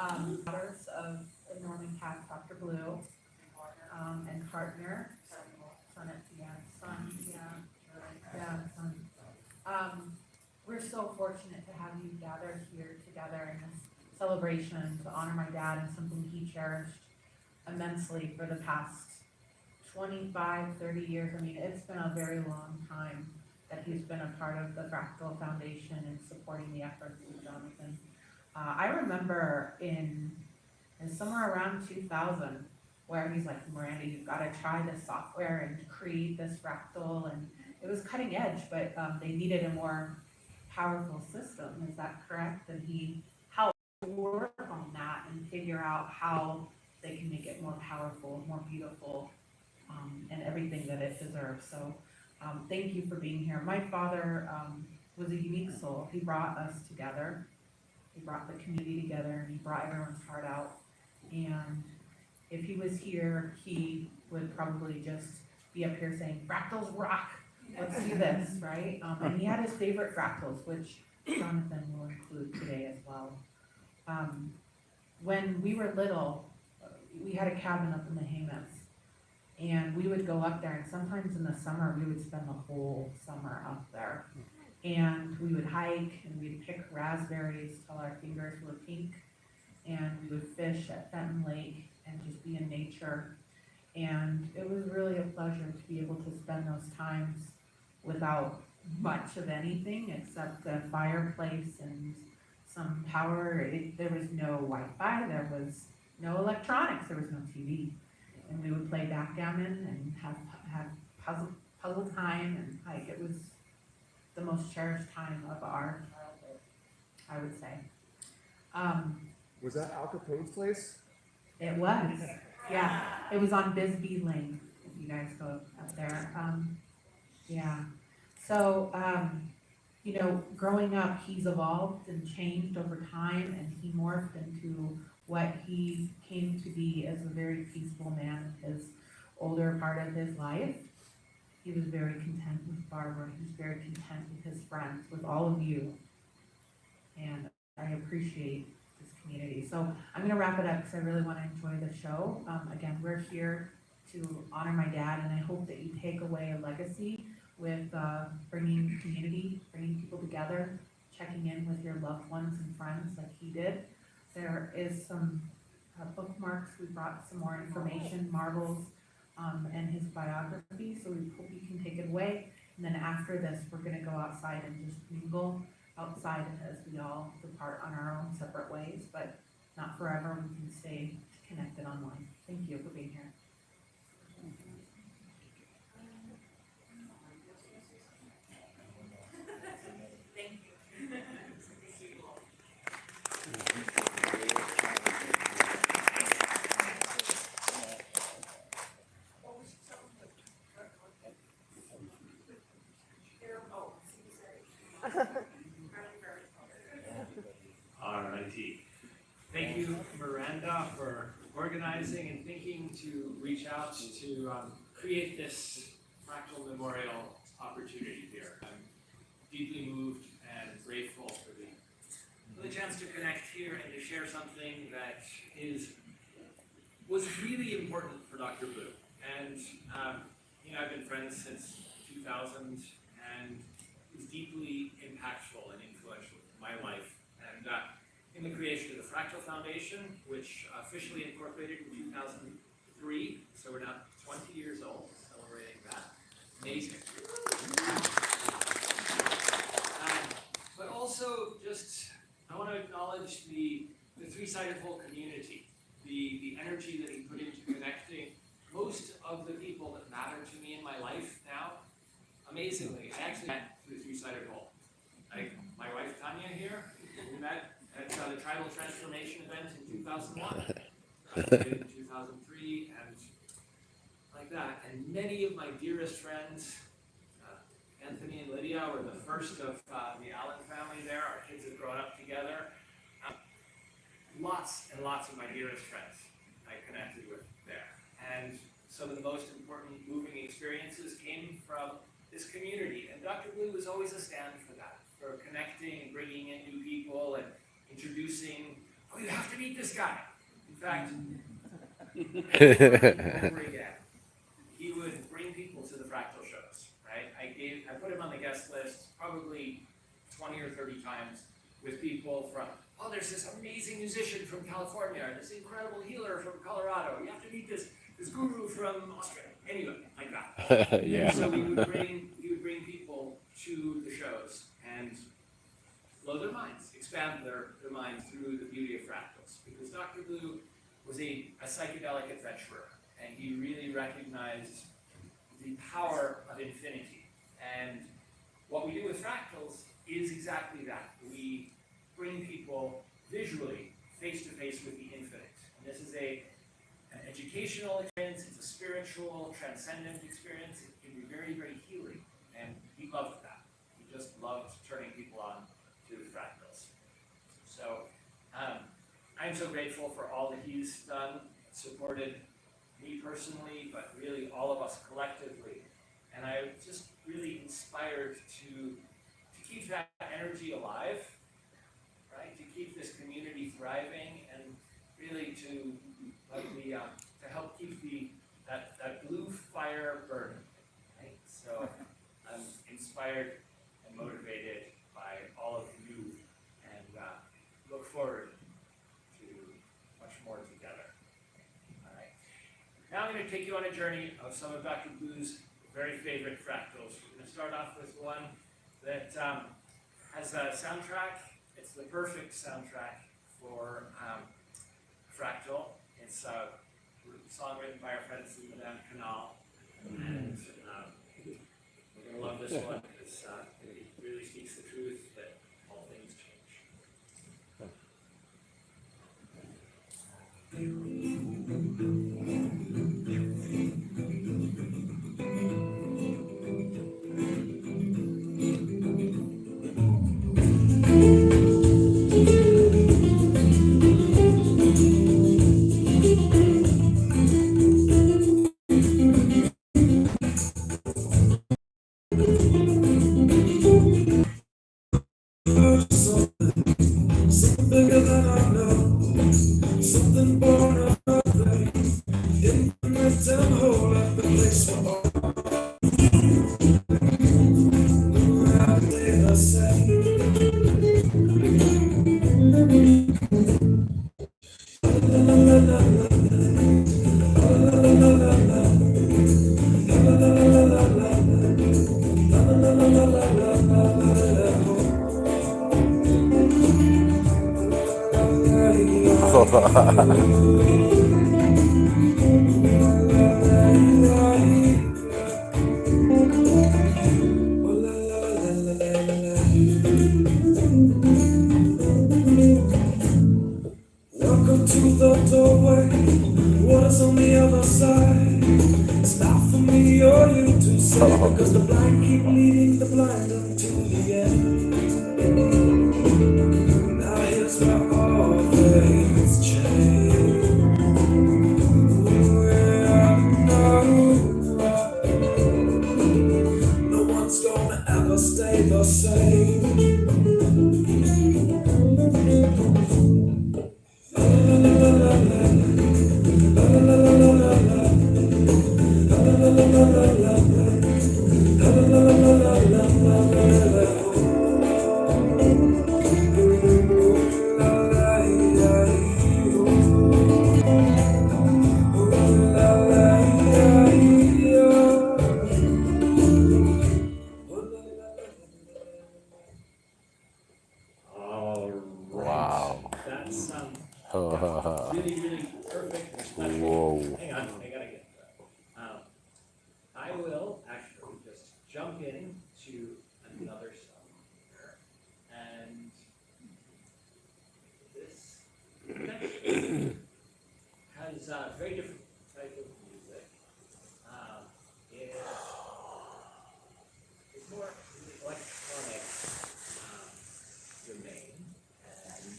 daughters of Norman Katz, Dr. Blue, and partner, son. We're so fortunate to have you gathered here together in this celebration to honor my dad and something he cherished immensely for the past 25, 30 years. I mean, it's been a very long time that he's been a part of the Fractal Foundation and supporting the efforts of Jonathan. I remember in somewhere around 2000, where he's like, Miranda, you've got to try this software and create this fractal, and it was cutting edge, but they needed a more powerful system. Is that correct? And he helped work on that and figure out how they can make it more powerful, more beautiful, and everything that it deserves. So thank you for being here. My father was a unique soul. He brought us together. He brought the community together, and he brought everyone's heart out. And if he was here, he would probably just be up here saying, fractals rock, let's do this, right? And he had his favorite fractals, which Jonathan will include today as well. When we were little, we had a cabin up in the Hayman's, and we would go up there, and sometimes in the summer, we would spend the whole summer up there. And we would hike, and we'd pick raspberries till our fingers were pink, and we would fish at Fenton Lake and just be in nature. And it was really a pleasure to be able to spend those times without much of anything except a fireplace and some power. There was no Wi-Fi, there was no electronics, there was no TV. And we would play backgammon and have puzzle time and hike. It was the most cherished time of our childhood, I would say. Was that Al Capone's place? It was, yeah. It was on Bisbee Lane, if you guys go up there. Yeah. So, you know, growing up, he's evolved and changed over time, and he morphed into what he came to be as a very peaceful man in his older part of his life. He was very content with Barbara. He was very content with his friends, with all of you. And I appreciate this community. So I'm going to wrap it up because I really want to enjoy the show. Again, we're here to honor my dad, and I hope that you take away a legacy with bringing community, bringing people together, checking in with your loved ones and friends like he did. There is some bookmarks. We brought some more information, marbles, and his biography, so we hope you can take it away. And then after this, we're going to go outside and just mingle outside as we all depart on our own separate ways, but not forever. We can stay connected online. Thank you for being here. Alrighty. Thank you, Miranda, for organizing and thinking to reach out to create this fractal memorial opportunity here. I'm deeply moved and grateful for the chance to connect here and to share something that was really important for Dr. Blue. And you know, I've been friends since 2000, and was deeply impactful and influential in my life. And in the creation of the Fractal Foundation, which officially incorporated in 2003, so we're now 20 years old, celebrating that. Amazing. But also, just, I want to acknowledge the three-sided whole community, the energy that he put into connecting most of the people that matter to me in my life now. Amazingly, I actually met through the three-sided whole. My wife Tanya here, we met at the Tribal Transformation event in 2001, in 2003, and like that. And many of my dearest friends, Anthony and Lydia, were the first of the Allen family there. Our kids have grown up together. Lots and lots of my dearest friends I connected with there. And some of the most important moving experiences came from this community. And Dr. Blue was always a stand for that, for connecting and bringing in new people and introducing oh, you have to meet this guy. In fact, over again, he would bring people to the Fractal shows, right? I put him on the guest list probably 20 or 30 times with people from, oh, there's this amazing musician from California, or this incredible healer from Colorado. You have to meet this guru from Australia. Anyway, like that. Yeah. And so he would bring people to the shows and blow their minds, expand their minds through the beauty of fractals. Because Dr. Blue was a psychedelic adventurer, and he really recognized the power of infinity. And what we do with fractals is exactly that. We bring people visually face to face with the infinite. And this is an educational experience, it's a spiritual, transcendent experience. It can be very, very healing. And he loved that. He just loved turning people on to fractals. So I'm so grateful for all that he's done, supported me personally, but really all of us collectively. And I'm just really inspired to keep that energy alive, right? To keep this community thriving, and really to help keep that blue fire burning, right? So I'm inspired and motivated by all of you, and look forward to much more together. All right. Now I'm going to take you on a journey of some of Dr. Blue's very favorite fractals. We're going to start off with one that has a soundtrack. It's the perfect soundtrack for Fractal. It's a song written by our friends in Madame Canal. And we're going to love this one because it really speaks the truth that all things change. Something bigger than I know, something born of nothing, infinite and whole at the place for all. I did I say, la la la la la, la la la la la, la la la la la, la la la la la. Welcome to the doorway. What is on the other side? It's not for me or you to say, because the blind keep leading the blind until the end. Now here's where all things change. No one's gonna ever stay the same. Wow. That's really, really perfect and special. Whoa. Hang on, I gotta get that. I will actually just jump in to another song here. And this actually has a very different type of music. It's more in the electronic domain, and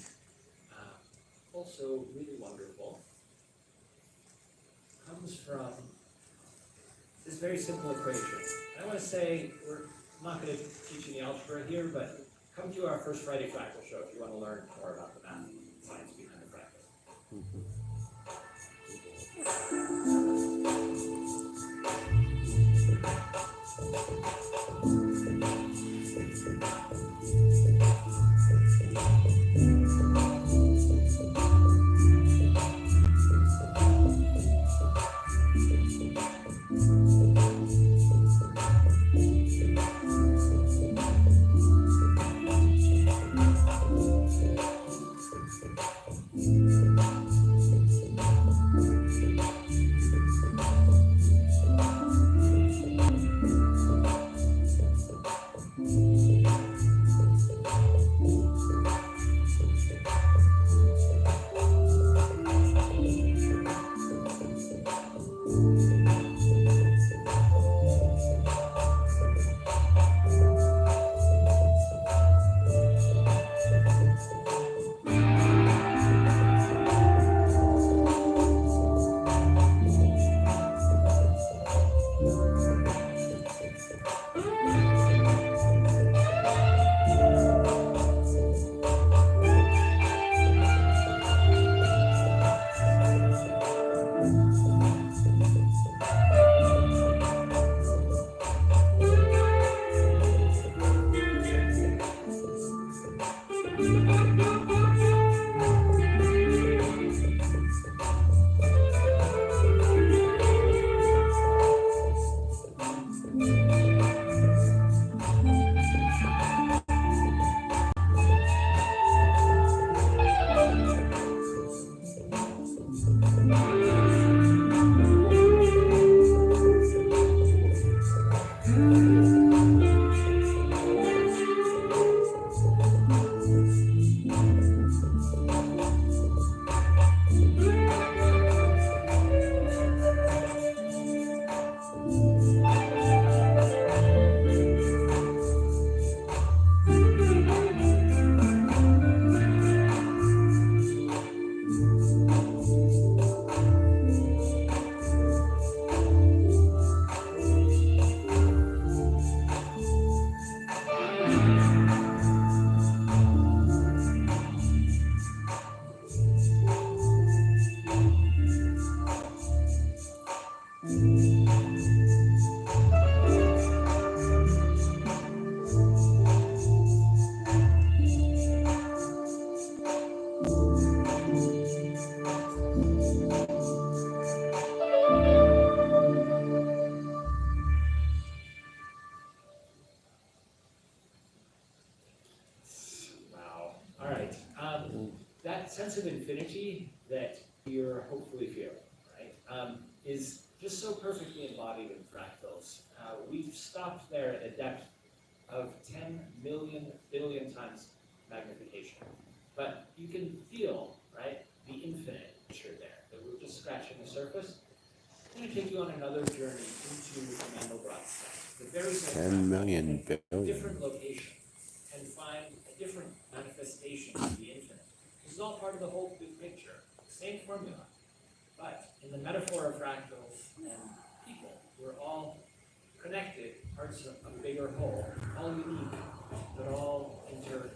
also really wonderful. Comes from this very simple equation. I want to say, we're not going to teach you the algebra here, but come to our first Friday Fractal show if you want to learn more about the math and science behind the That sense of infinity that you're hopefully feeling, right, is just so perfectly embodied in fractals. We've stopped there at a depth of 10 million billion times magnification. But you can feel, right, the infinite nature there, that we're just scratching the surface. I'm going to take you on another journey into the Mandelbrot set. The very same 10 million billion. different location and find a different manifestation of the infinite. This is all part of the whole big picture, same formula. But in the metaphor of fractals and people, we're all connected, parts of a bigger whole, all unique, but all interrelated.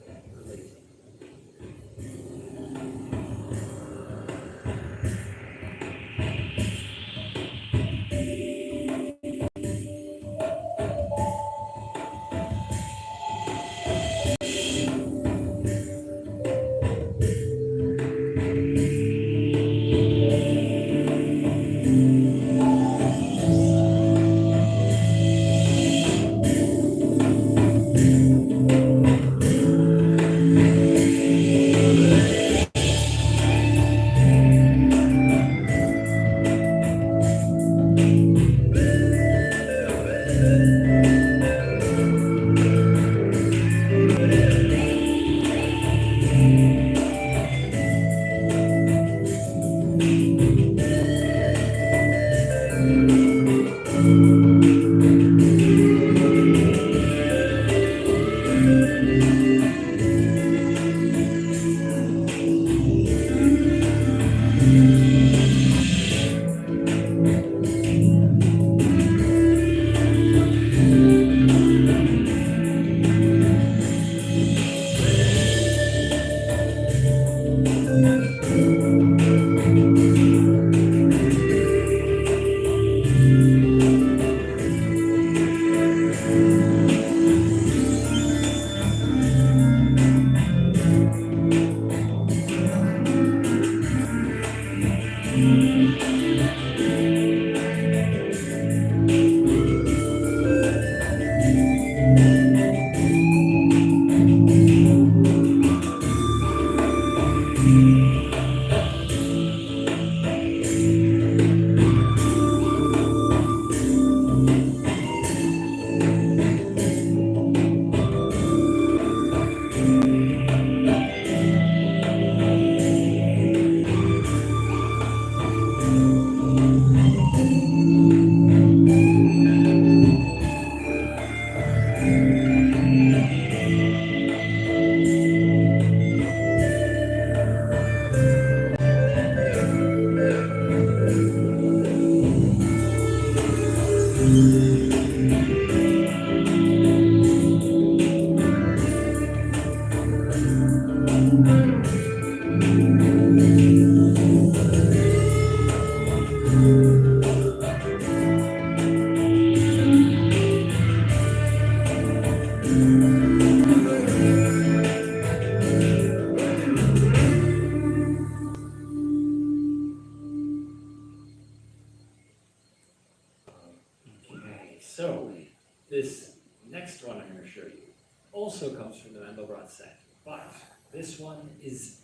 Mandelbrot set. But this one is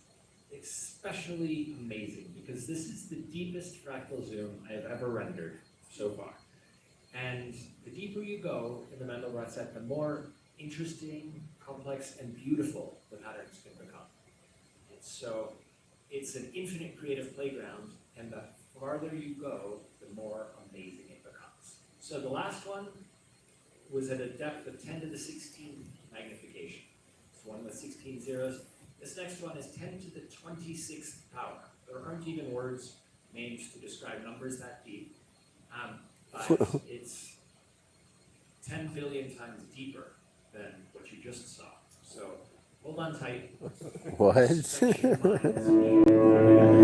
especially amazing because this is the deepest fractal zoom I have ever rendered so far. And the deeper you go in the Mandelbrot set, the more interesting, complex, and beautiful the patterns can become. And so it's an infinite creative playground, and the farther you go, the more amazing it becomes. So the last one was at a depth of 10 to the 16th magnification. It's one with 16 zeros. This next one is 10 to the 26th power. There aren't even words named to describe numbers that deep. But it's 10 billion times deeper than what you just saw. So hold on tight. What? Stretch your minds.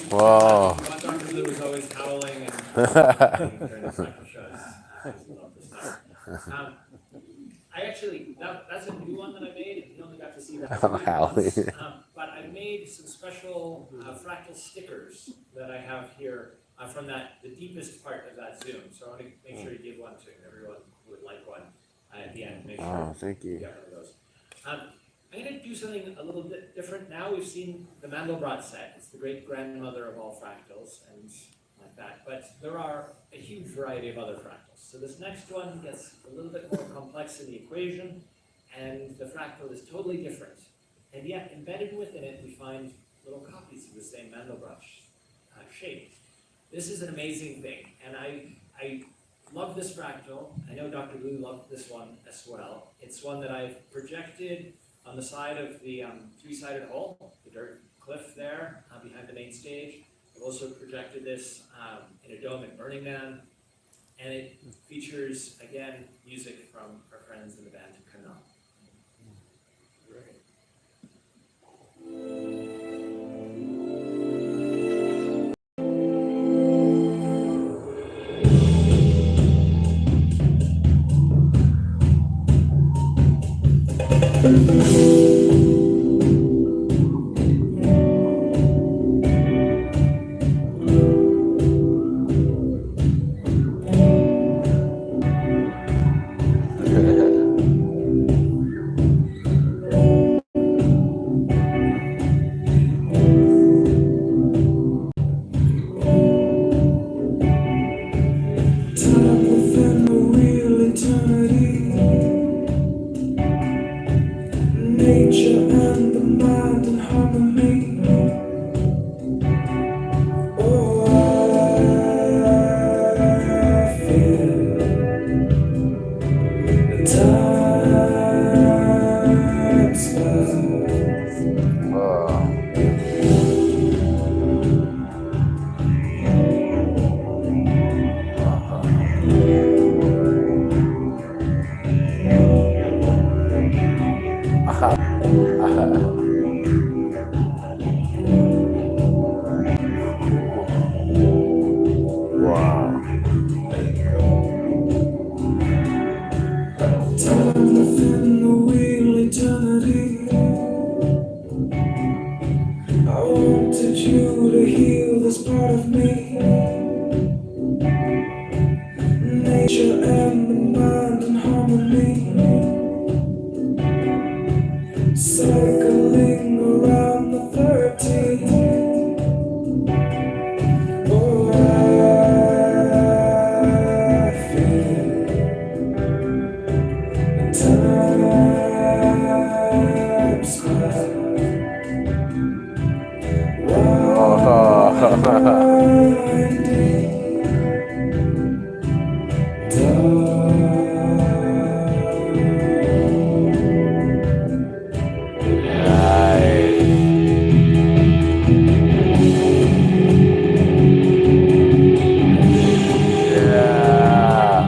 Whoa. Dr. Blue was always howling and during the cycle shows. I just love this stuff. I actually, that's a new one that I made, and you only got to see that Oh, Howie. once. But I made some special fractal stickers that I have here from the deepest part of that Zoom. So I want to make sure you give one to everyone who would like one at the end. Make sure Oh, thank you you. get one of those. I'm going to do something a little bit different now. We've seen the Mandelbrot set. It's the great grandmother of all fractals and like that. But there are a huge variety of other fractals. So this next one gets a little bit more complex in the equation, and the fractal is totally different. And yet, embedded within it, we find little copies of the same Mandelbrot shape. This is an amazing thing, and I love this fractal. I know Dr. Blue loved this one as well. It's one that I've projected on the side of the three-sided hole, the dirt cliff there behind the main stage. I've also projected this in a dome at Burning Man, and it features, again, music from our friends in the band Kanal. Time within the real eternity, nature and the mind in harmony. Oh, I feel the time spell. Whoa. Wow. Time within the real eternity. I wanted you to heal this part of me. Nature and the mind in harmony. Cycling around the 13. Oh, I feel time spell. Yeah.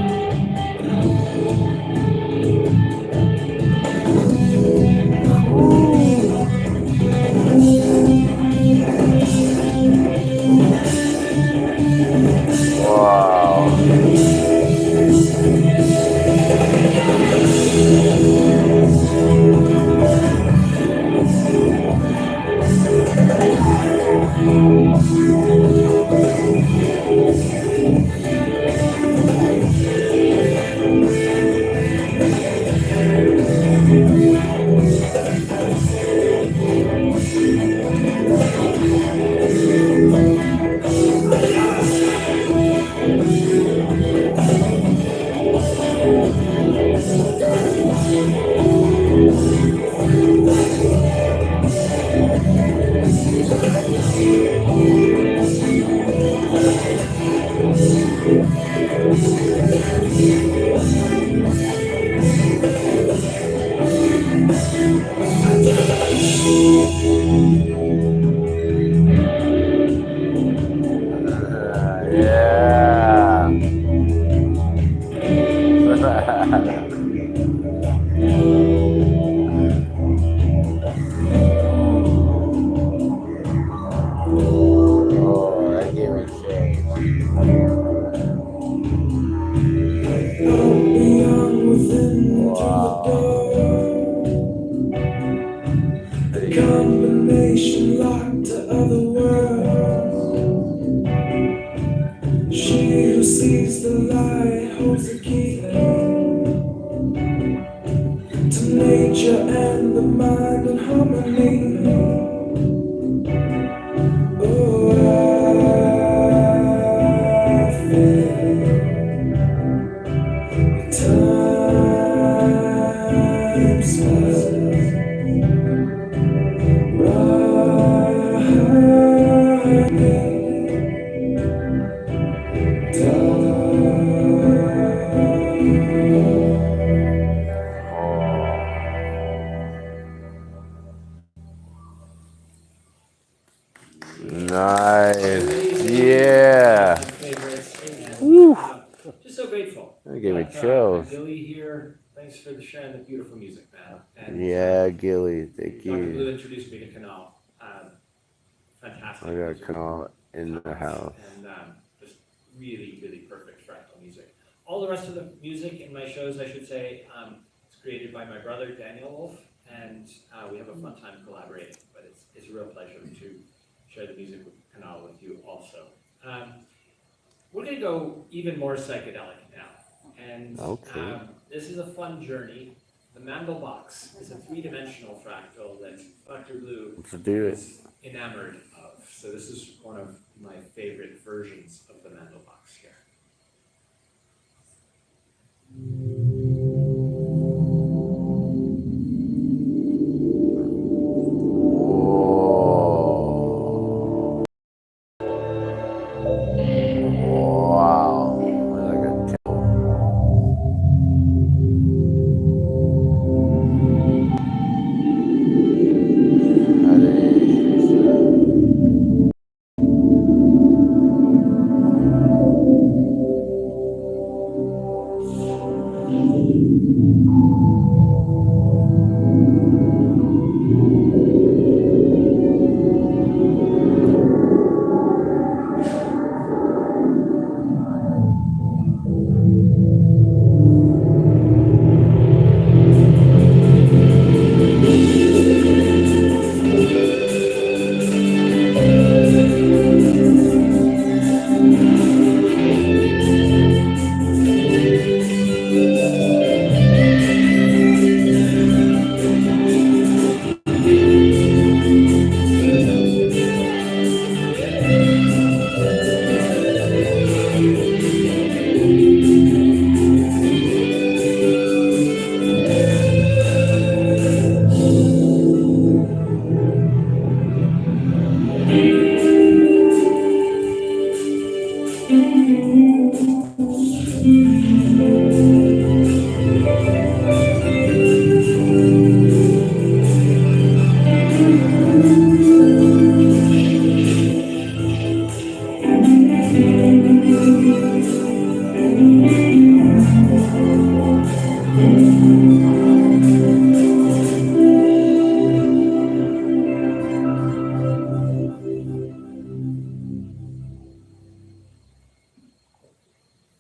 A combination locked to other worlds. She who sees the light holds the key to nature and the mind in harmony. Oh, I feel time spent Nice. Yeah. Favorites, and, Woo. just so grateful. That gave me Got, chills. Gilly here, thanks for sharing the beautiful music, man. And, Yeah, Gilly, thank Dr. Blue you. introduced me to Canal. Fantastic. I got a music. call in the house. And just really, really perfect fractal music. All the rest of the music in my shows, I should say, is created by my brother, Daniel Wolf, and we have a fun time collaborating, but it's a real pleasure to share the music with Canal with you also. We're going to go even more psychedelic now. And Okay. this is a fun journey. The Mandelbox is a three-dimensional fractal that Dr. Blue Let's do it. is enamored of. So this is one of my favorite versions of the Mandelbox here. Whoa. Wow. Like a temple.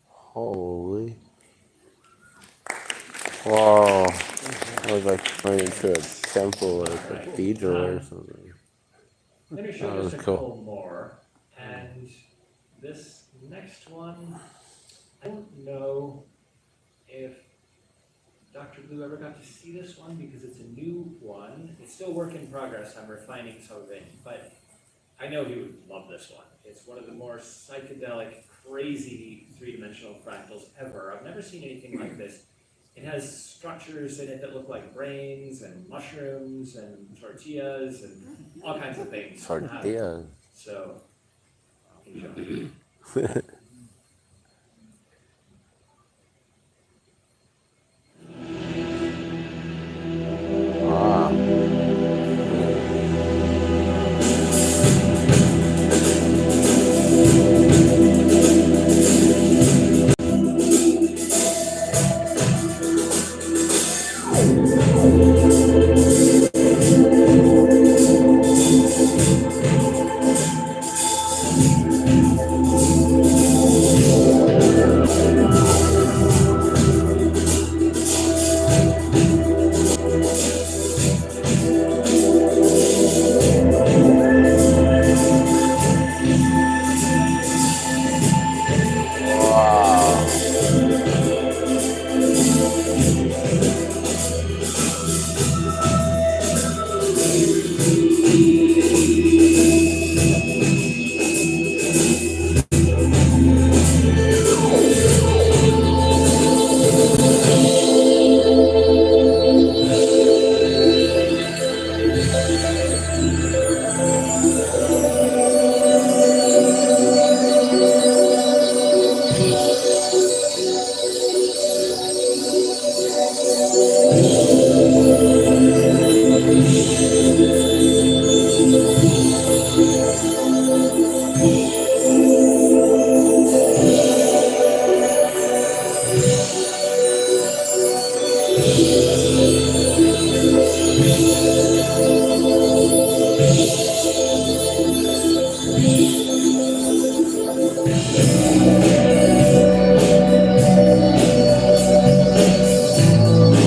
Holy. Wow. I was like going into a temple or a cathedral or something. I'm going to show That you was a cool. couple more. And this next one, I don't know if Dr. Blue ever got to see this one because it's a new one. It's still work in progress. I'm refining some of it, but I know he would love this one. It's one of the more psychedelic, crazy three-dimensional fractals ever. I've never seen anything like this. It has structures in it that look like brains and mushrooms and tortillas and all kinds of things. Tortillas. So, enjoy. Wow.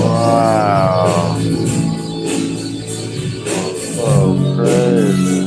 Wow. So crazy.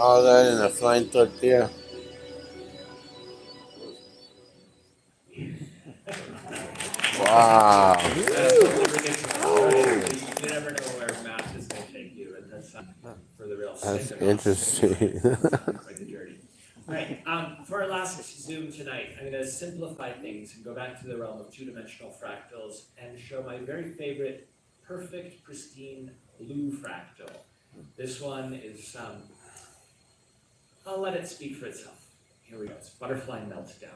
All that in a flying tortilla. Wow. You never know where math is going to take you, and that's for the real. That's interesting. Quite the journey. All right. For our last Zoom tonight, I'm going to simplify things and go back to the realm of two-dimensional fractals and show my very favorite perfect, pristine blue fractal. This one is, I'll let it speak for itself. Here we go. It's butterfly meltdown.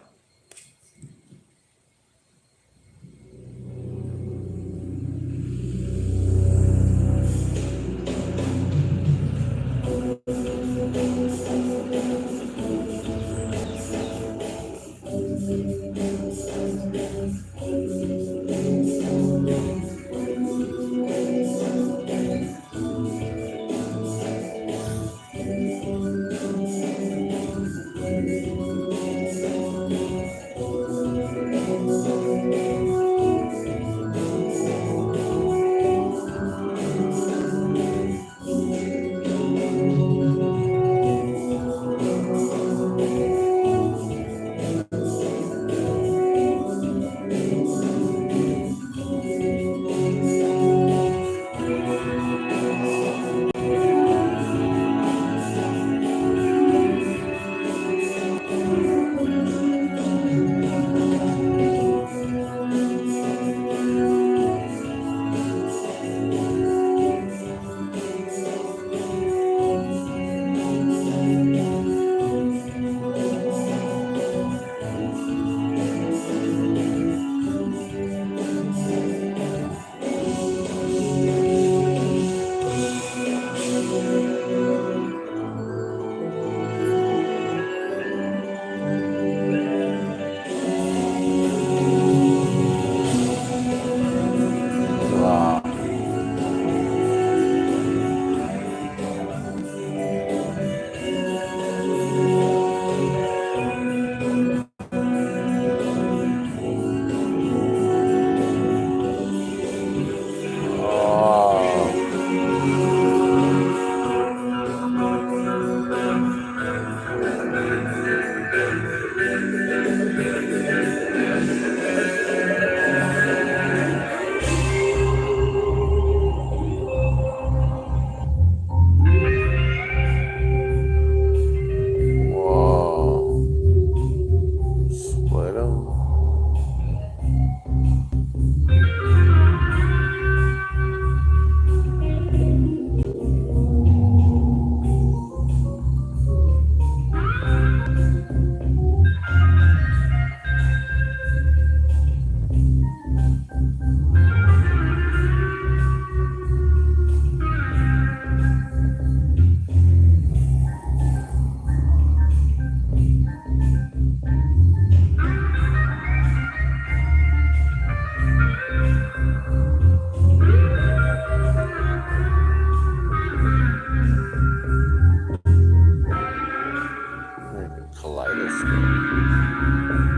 Kaleidoscope.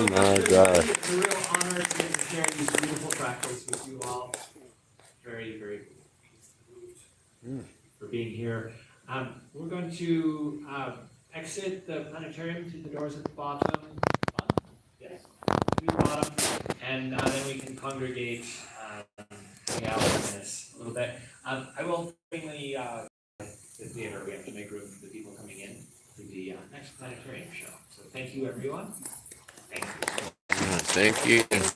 Oh much, my everybody. gosh. It's a real honor to get to share these beautiful fractals with you all. Very, very moved for being here. We're going to exit the planetarium through the doors at the bottom. Yes, through the bottom, and then we can congregate, hang out in this a little bit. I will bring the theater. We have to make room for the people coming in to the next planetarium show. So thank you, everyone. Thank you. Thank you.